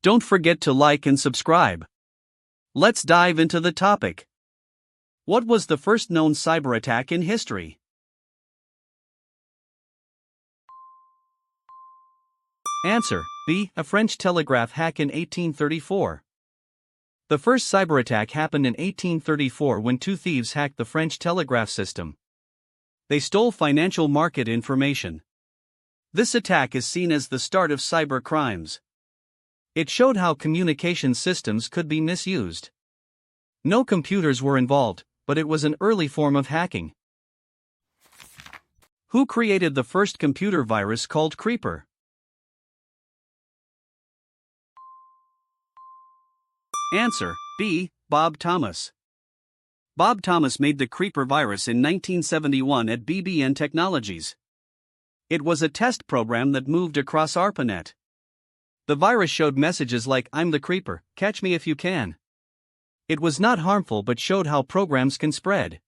Don't forget to like and subscribe. Let's dive into the topic. What was the first known cyber attack in history? Answer B. A French Telegraph hack in 1834. The first cyber attack happened in 1834 when two thieves hacked the French telegraph system. They stole financial market information. This attack is seen as the start of cyber crimes. It showed how communication systems could be misused. No computers were involved, but it was an early form of hacking. Who created the first computer virus called Creeper? Answer B. Bob Thomas. Bob Thomas made the Creeper virus in 1971 at BBN Technologies. It was a test program that moved across ARPANET. The virus showed messages like, "I'm the Creeper, catch me if you can." It was not harmful but showed how programs can spread.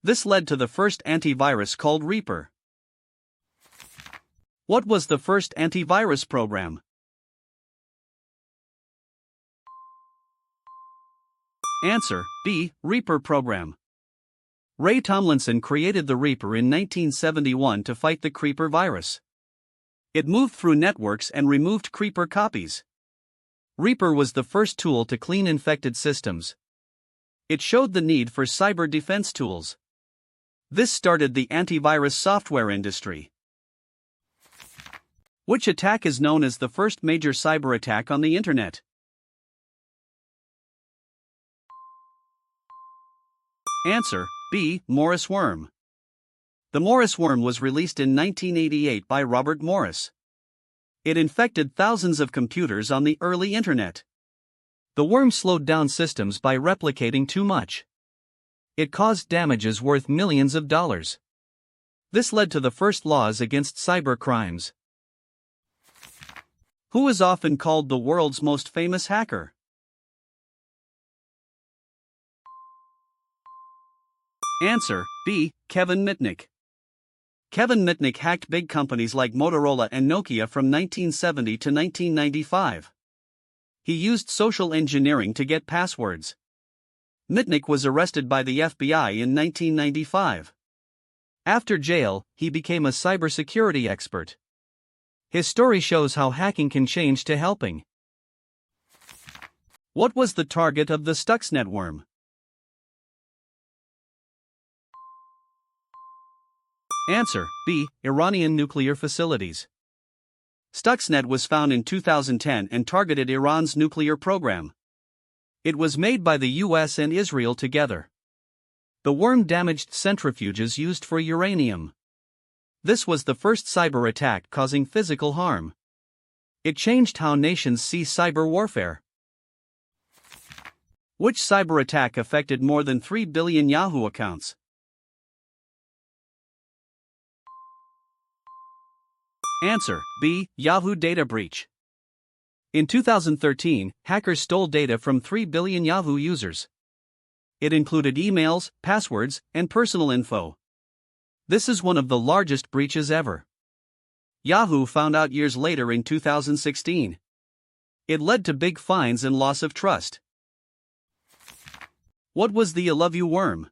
This led to the first antivirus called Reaper. What was the first antivirus program? Answer B. Reaper program. Ray Tomlinson created the Reaper in 1971 to fight the Creeper virus. It moved through networks and removed Creeper copies. Reaper was the first tool to clean infected systems. It showed the need for cyber defense tools. This started the antivirus software industry. Which attack is known as the first major cyber attack on the Internet? Answer B. Morris worm. The Morris worm was released in 1988 by Robert Morris. It infected thousands of computers on the early Internet. The worm slowed down systems by replicating too much. It caused damages worth millions of dollars. This led to the first laws against cyber crimes. Who is often called the world's most famous hacker? Answer B. Kevin Mitnick. Kevin Mitnick hacked big companies like Motorola and Nokia from 1970 to 1995. He used social engineering to get passwords. Mitnick was arrested by the FBI in 1995. After jail, he became a cybersecurity expert. His story shows how hacking can change to helping. What was the target of the Stuxnet worm? Answer B. Iranian nuclear facilities. Stuxnet was found in 2010 and targeted Iran's nuclear program. It was made by the US and Israel together. The worm damaged centrifuges used for uranium. This was the first cyber attack causing physical harm. It changed how nations see cyber warfare. Which cyber attack affected more than 3 billion Yahoo accounts? Answer B. Yahoo data breach. In 2013, hackers stole data from 3 billion Yahoo users. It included emails, passwords, and personal info. This is one of the largest breaches ever. Yahoo found out years later in 2016. It led to big fines and loss of trust. What was the I love you worm?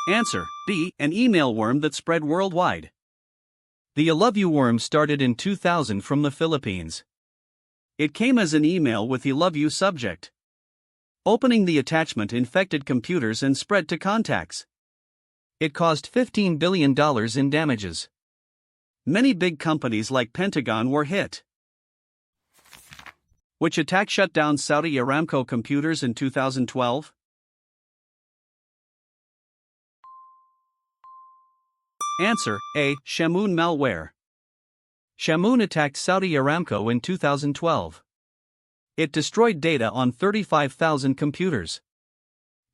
Answer B. An email worm that spread worldwide. The I love you worm started in 2000 from the Philippines. It came as an email with I love you subject. Opening the attachment infected computers and spread to contacts. It caused $15 billion in damages. Many big companies like Pentagon were hit. Which attack shut down Saudi Aramco computers in 2012? Answer A. Shamoon malware. Shamoon attacked Saudi Aramco in 2012. It destroyed data on 35,000 computers.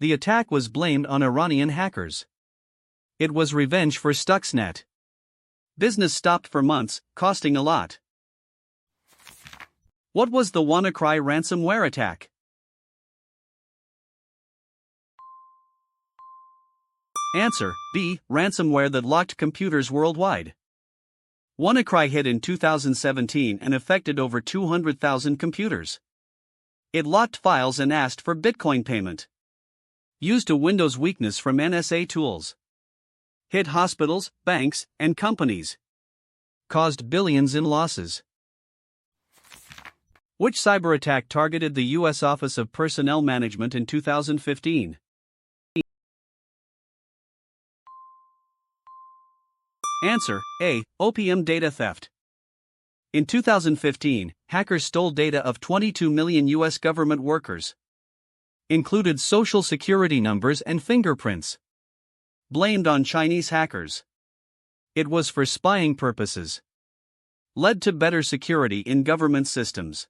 The attack was blamed on Iranian hackers. It was revenge for Stuxnet. Business stopped for months, costing a lot. What was the WannaCry ransomware attack? Answer B. Ransomware that locked computers worldwide. WannaCry hit in 2017 and affected over 200,000 computers. It locked files and asked for Bitcoin payment. Used a Windows weakness from NSA tools. Hit hospitals, banks, and companies. Caused billions in losses. Which cyber attack targeted the U.S. Office of Personnel Management in 2015? Answer: A. Opium data theft. In 2015, hackers stole data of 22 million U.S. government workers. Included social security numbers and fingerprints. Blamed on Chinese hackers. It was for spying purposes. Led to better security in government systems.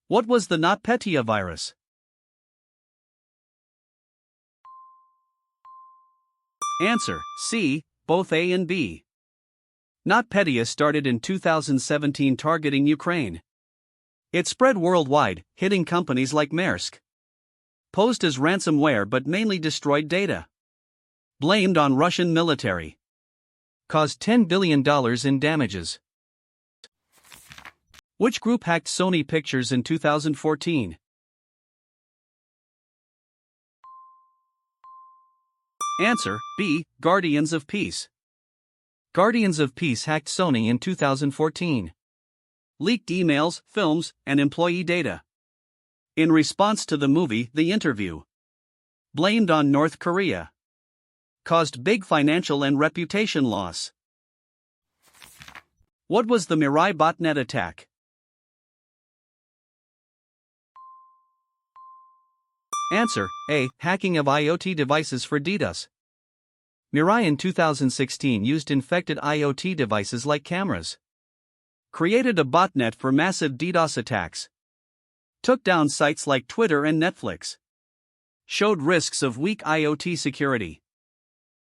What was the NotPetya virus? Answer: C. Both A and B. NotPetya started in 2017 targeting Ukraine. It spread worldwide, hitting companies like Maersk. Posed as ransomware but mainly destroyed data. Blamed on Russian military. Caused $10 billion in damages. Which group hacked Sony Pictures in 2014? Answer: B. Guardians of Peace. Guardians of Peace hacked Sony in 2014. Leaked emails, films, and employee data. In response to the movie The Interview. Blamed on North Korea. Caused big financial and reputation loss. What was the Mirai botnet attack? Answer: A. Hacking of IoT devices for DDoS. Mirai in 2016 used infected IoT devices like cameras. Created a botnet for massive DDoS attacks. Took down sites like Twitter and Netflix. Showed risks of weak IoT security.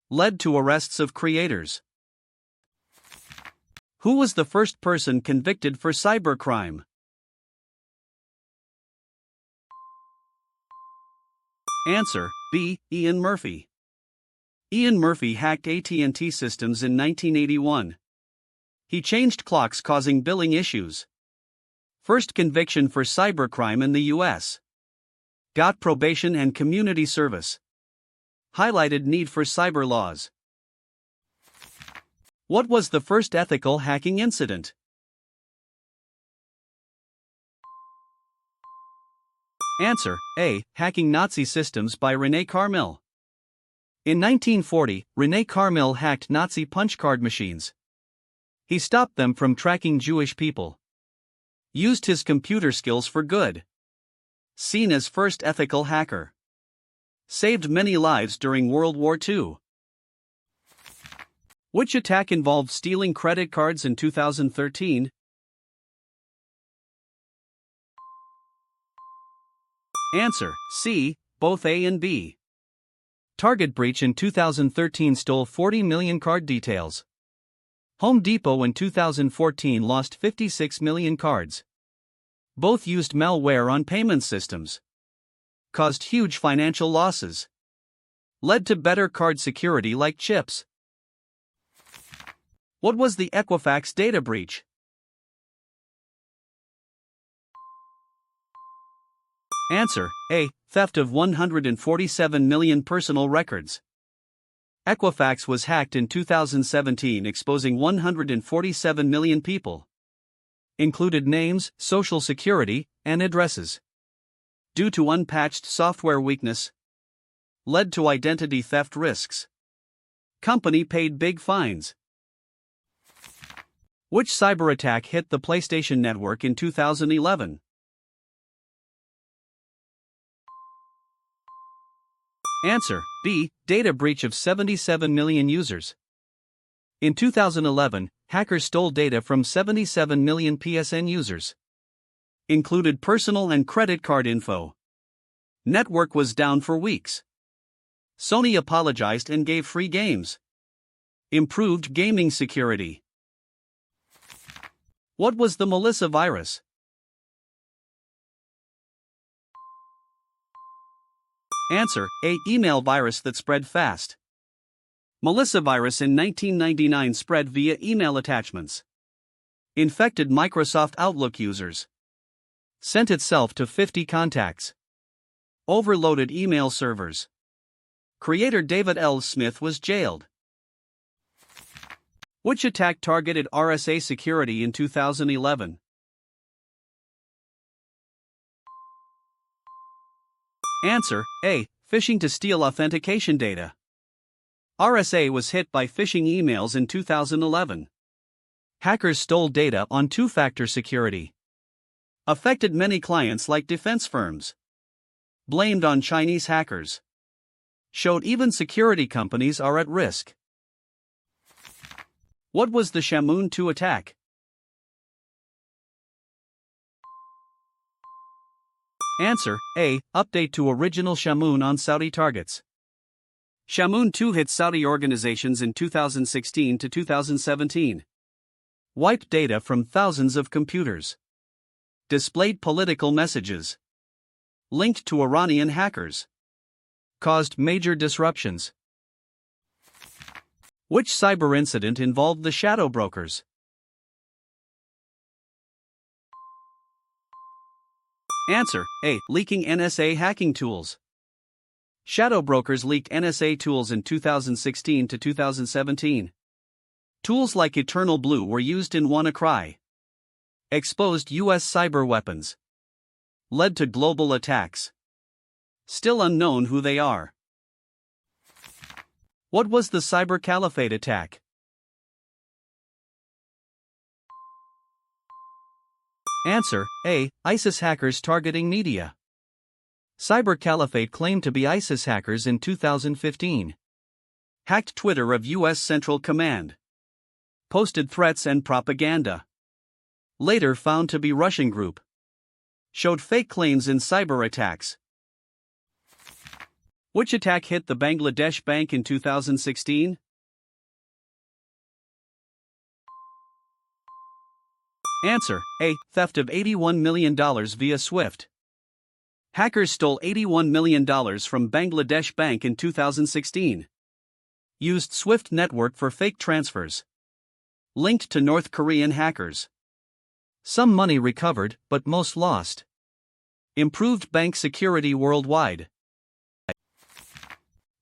Led to arrests of creators. Who was the first person convicted for cybercrime? Answer: B. Ian Murphy. Ian Murphy hacked AT&T systems in 1981. He changed clocks causing billing issues. First conviction for cybercrime in the U.S. Got probation and community service. Highlighted need for cyber laws. What was the first ethical hacking incident? Answer: A. Hacking Nazi systems by René Carmel. In 1940, René Carmel hacked Nazi punch card machines. He stopped them from tracking Jewish people. Used his computer skills for good. Seen as first ethical hacker. Saved many lives during World War II. Which attack involved stealing credit cards in 2013? Answer: C. Both A and B. Target breach in 2013 stole 40 million card details. Home Depot in 2014 lost 56 million cards. Both used malware on payment systems. Caused huge financial losses. Led to better card security like chips. What was the Equifax data breach? Answer: A. Theft of 147 million personal records. Equifax was hacked in 2017, exposing 147 million people. Included names, social security, and addresses. Due to unpatched software weakness. Led to identity theft risks. Company paid big fines. Which cyber attack hit the PlayStation Network in 2011? Answer: B. Data breach of 77 million users. In 2011, hackers stole data from 77 million PSN users. Included personal and credit card info. Network was down for weeks. Sony apologized and gave free games. Improved gaming security. What was the Melissa virus? Answer: A. Email virus that spread fast. Melissa virus in 1999 spread via email attachments. Infected Microsoft Outlook users. Sent itself to 50 contacts. Overloaded email servers. Creator David L. Smith was jailed. Which attack targeted RSA security in 2011? Answer: A. Phishing to steal authentication data. RSA was hit by phishing emails in 2011. Hackers stole data on two-factor security. Affected many clients like defense firms. Blamed on Chinese hackers. Showed even security companies are at risk. What was the Shamoon 2 attack? Answer: A. Update to original Shamoon on Saudi targets. Shamoon 2 hit Saudi organizations in 2016 to 2017. Wiped data from thousands of computers. Displayed political messages. Linked to Iranian hackers. Caused major disruptions. Which cyber incident involved the shadow brokers? Answer: A. Leaking NSA hacking tools. Shadow brokers leaked NSA tools in 2016 to 2017. Tools like Eternal Blue were used in WannaCry. Exposed U.S. cyber weapons. Led to global attacks. Still unknown who they are. What was the Cyber Caliphate attack? Answer: A. ISIS hackers targeting media. Cyber Caliphate claimed to be ISIS hackers in 2015. Hacked Twitter of U.S. Central Command. Posted threats and propaganda. Later found to be Russian group. Showed fake claims in cyber attacks. Which attack hit the Bangladesh bank in 2016? Answer: A. Theft of $81 million via SWIFT. Hackers stole $81 million from Bangladesh bank in 2016. Used SWIFT network for fake transfers. Linked to North Korean hackers. Some money recovered, but most lost. Improved bank security worldwide.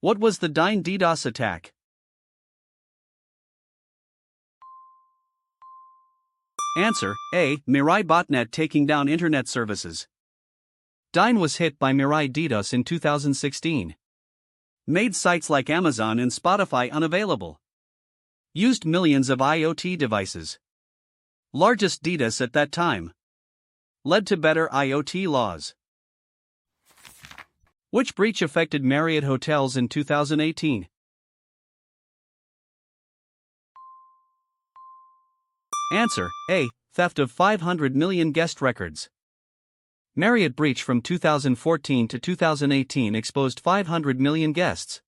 What was the Dyn DDoS attack? Answer: A. Mirai botnet taking down internet services. Dyn was hit by Mirai DDoS in 2016. Made sites like Amazon and Spotify unavailable. Used millions of IoT devices. Largest DDoS at that time. Led to better IoT laws. Which breach affected Marriott hotels in 2018? Answer: A. Theft of 500 million guest records. Marriott breach from 2014 to 2018 exposed 500 million guests.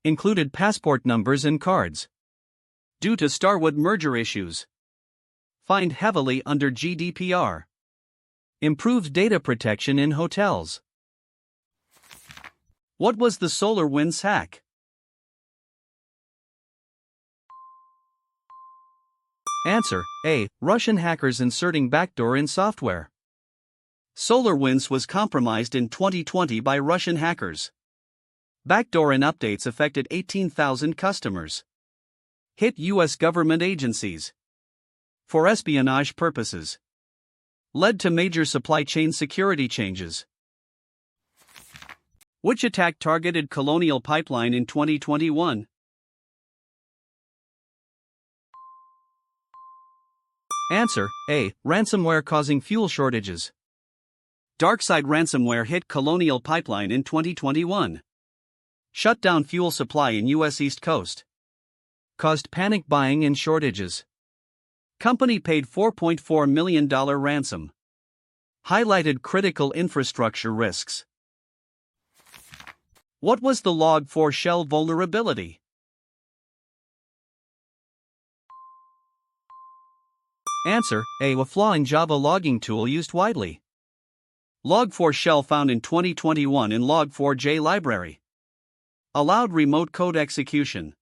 Included passport numbers and cards. Due to Starwood merger issues. Fined heavily under GDPR. Improved data protection in hotels. What was the SolarWinds hack? Answer: A. Russian hackers inserting backdoor in software. SolarWinds was compromised in 2020 by Russian hackers. Backdoor in updates affected 18,000 customers. Hit U.S. government agencies. For espionage purposes. Led to major supply chain security changes. Which attack targeted Colonial Pipeline in 2021? Answer: A. Ransomware causing fuel shortages. DarkSide ransomware hit Colonial Pipeline in 2021. Shut down fuel supply in U.S. East Coast. Caused panic buying and shortages. Company paid $4.4 million ransom. Highlighted critical infrastructure risks. What was the Log4Shell vulnerability? Answer: A flaw in Java logging tool used widely. Log4Shell found in 2021 in Log4j library. Allowed remote code execution.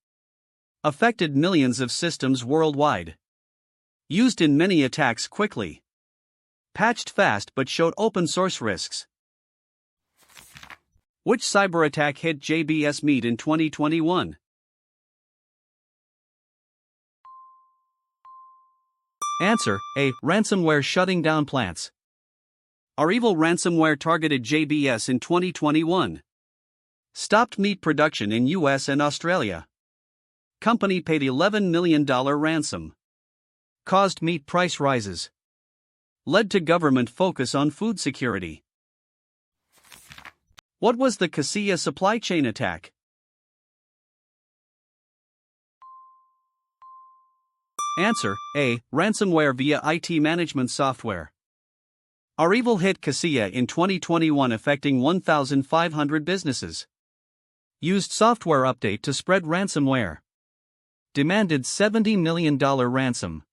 Affected millions of systems worldwide. Used in many attacks quickly. Patched fast but showed open source risks. Which cyber attack hit JBS Meat in 2021? Answer: A. Ransomware shutting down plants. Our evil ransomware targeted JBS in 2021. Stopped meat production in US and Australia. Company paid $11 million ransom. Caused meat price rises. Led to government focus on food security. What was the Casilla supply chain attack? Answer: A. Ransomware via IT management software. Our evil hit Casilla in 2021, affecting 1,500 businesses. Used software update to spread ransomware. Demanded $70 million ransom.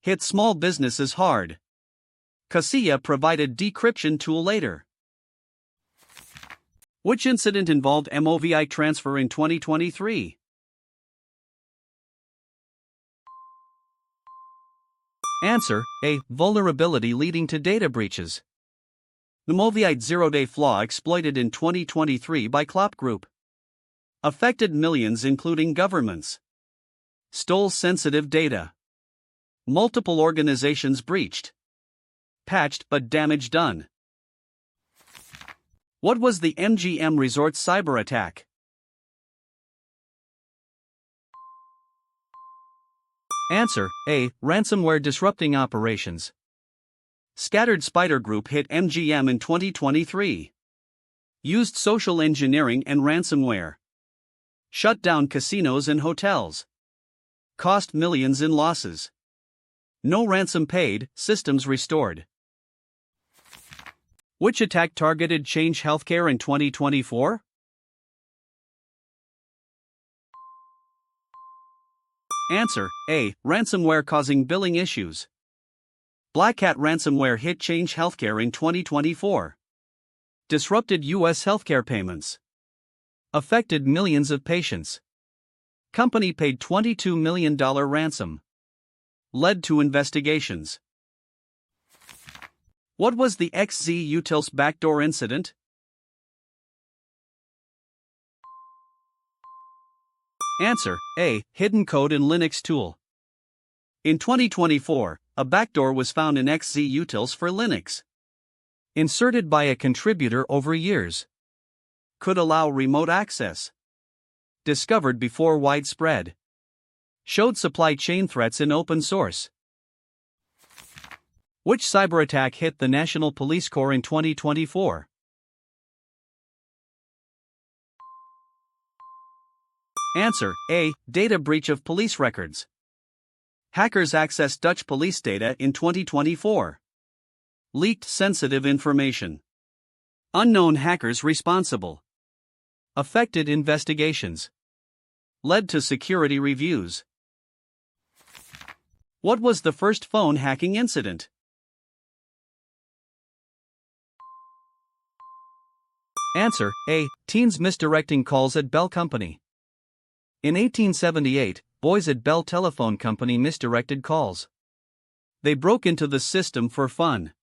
Hit small businesses hard. Casilla provided decryption tool later. Which incident involved MOVEit transfer in 2023? Answer: A. Vulnerability leading to data breaches. The MOVEit zero-day flaw exploited in 2023 by Klopp Group. Affected millions including governments. Stole sensitive data. Multiple organizations breached. Patched but damage done. What was the MGM resort cyber attack? Answer: A. Ransomware disrupting operations. Scattered Spider Group hit MGM in 2023. Used social engineering and ransomware. Shut down casinos and hotels. Cost millions in losses. No ransom paid, systems restored. Which attack targeted Change Healthcare in 2024? Answer: A. Ransomware causing billing issues. Black Hat ransomware hit Change Healthcare in 2024. Disrupted U.S. healthcare payments. Affected millions of patients. Company paid $22 million ransom. Led to investigations. What was the XZ Utils backdoor incident? Answer: A. Hidden code in Linux tool. In 2024, a backdoor was found in XZ Utils for Linux. Inserted by a contributor over years. Could allow remote access. Discovered before widespread. Showed supply chain threats in open source. Which cyber attack hit the National Police Corps in 2024? Answer: A. Data breach of police records. Hackers accessed Dutch police data in 2024. Leaked sensitive information. Unknown hackers responsible. Affected investigations. Led to security reviews. What was the first phone hacking incident? Answer: A. Teens misdirecting calls at Bell Company. In 1878, boys at Bell Telephone Company misdirected calls. They broke into the system for fun.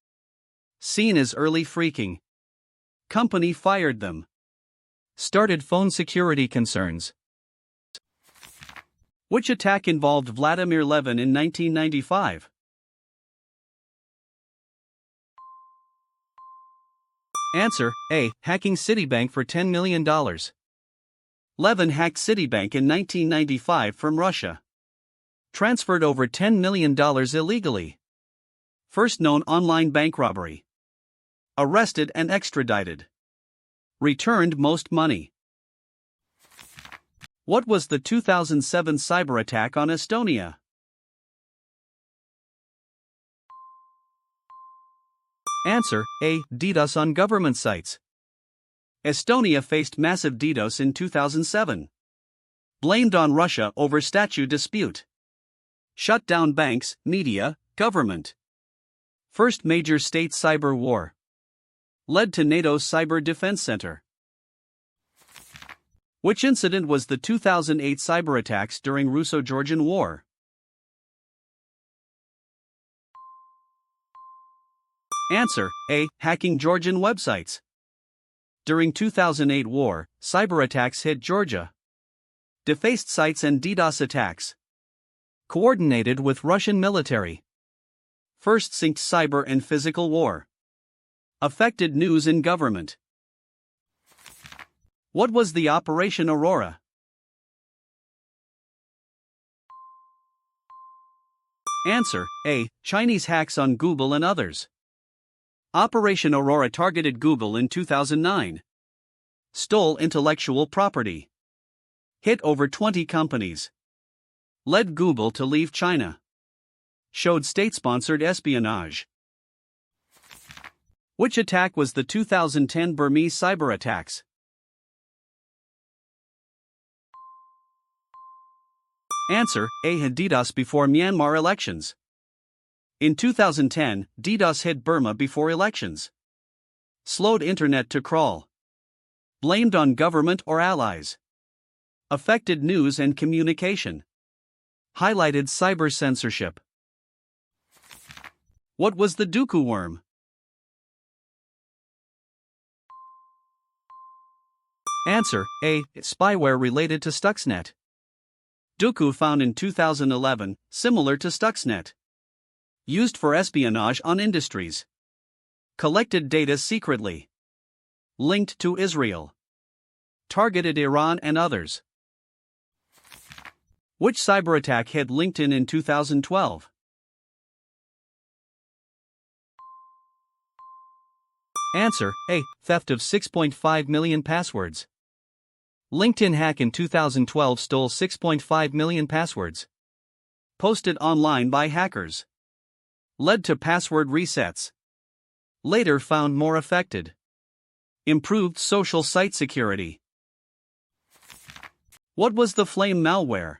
Seen as early phreaking. Company fired them. Started phone security concerns. Which attack involved Vladimir Levin in 1995? Answer: A. Hacking Citibank for $10 million. Levin hacked Citibank in 1995 from Russia. Transferred over $10 million illegally. First known online bank robbery. Arrested and extradited. Returned most money. What was the 2007 cyber attack on Estonia? Answer: A. DDoS on government sites. Estonia faced massive DDoS in 2007. Blamed on Russia over statute dispute. Shut down banks, media, government. First major state cyber war. Led to NATO's Cyber Defense Center. Which incident was the 2008 cyber attacks during Russo-Georgian War? Answer: A. Hacking Georgian websites. During 2008 war, cyber attacks hit Georgia. Defaced sites and DDoS attacks. Coordinated with Russian military. First synced cyber and physical war. Affected news and government. What was the Operation Aurora? Answer: A. Chinese hacks on Google and others. Operation Aurora targeted Google in 2009. Stole intellectual property. Hit over 20 companies. Led Google to leave China. Showed state-sponsored espionage. Which attack was the 2010 Burmese cyber attacks? Answer: A. DDoS before Myanmar elections. In 2010, DDoS hit Burma before elections. Slowed internet to crawl. Blamed on government or allies. Affected news and communication. Highlighted cyber censorship. What was the Duku worm? Answer: A. Spyware related to Stuxnet. Duku found in 2011, similar to Stuxnet. Used for espionage on industries. Collected data secretly. Linked to Israel. Targeted Iran and others. Which cyber attack hit LinkedIn in 2012? Answer: A. Theft of 6.5 million passwords. LinkedIn hack in 2012 stole 6.5 million passwords. Posted online by hackers. Led to password resets. Later found more affected. Improved social site security. What was the Flame malware?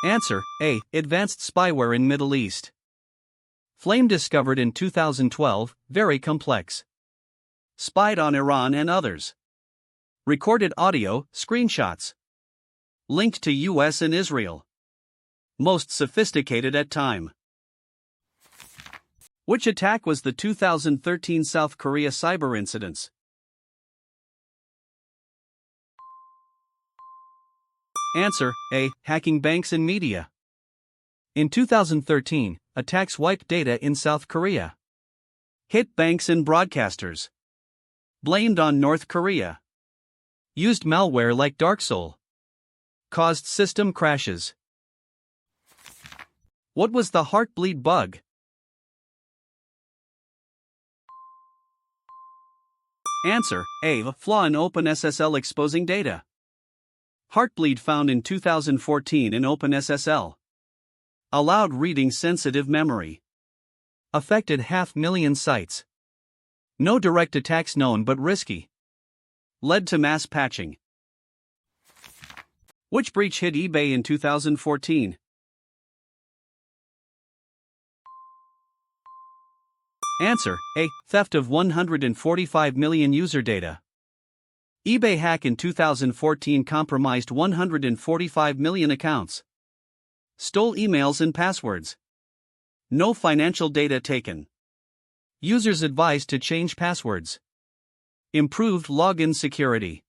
Answer: A. Advanced spyware in Middle East. Flame discovered in 2012, very complex. Spied on Iran and others. Recorded audio, screenshots. Linked to US and Israel. Most sophisticated at time. Which attack was the 2013 South Korea cyber incidents? Answer: A. Hacking banks and media. In 2013, attacks wiped data in South Korea. Hit banks and broadcasters. Blamed on North Korea. Used malware like Darksoul. Caused system crashes. What was the Heartbleed bug? Answer: A. Flaw in OpenSSL exposing data. Heartbleed found in 2014 in OpenSSL. Allowed reading sensitive memory. Affected 500,000 sites. No direct attacks known but risky. Led to mass patching. Which breach hit eBay in 2014? Answer: A. Theft of 145 million user data. eBay hack in 2014 compromised 145 million accounts. Stole emails and passwords. No financial data taken. Users advised to change passwords. Improved login security.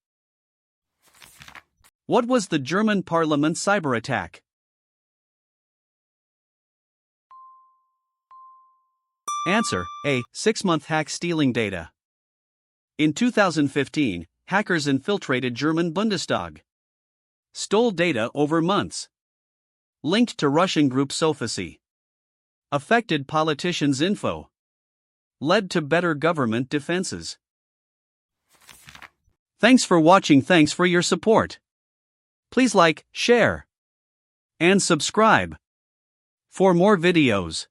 What was the German parliament cyber attack? Answer: A. 6-month hack stealing data. In 2015, hackers infiltrated German Bundestag. Stole data over months. Linked to Russian group Sofisy. Affected politicians' info. Led to better government defenses. Thanks for watching. Thanks for your support. Please like, share, and subscribe for more videos.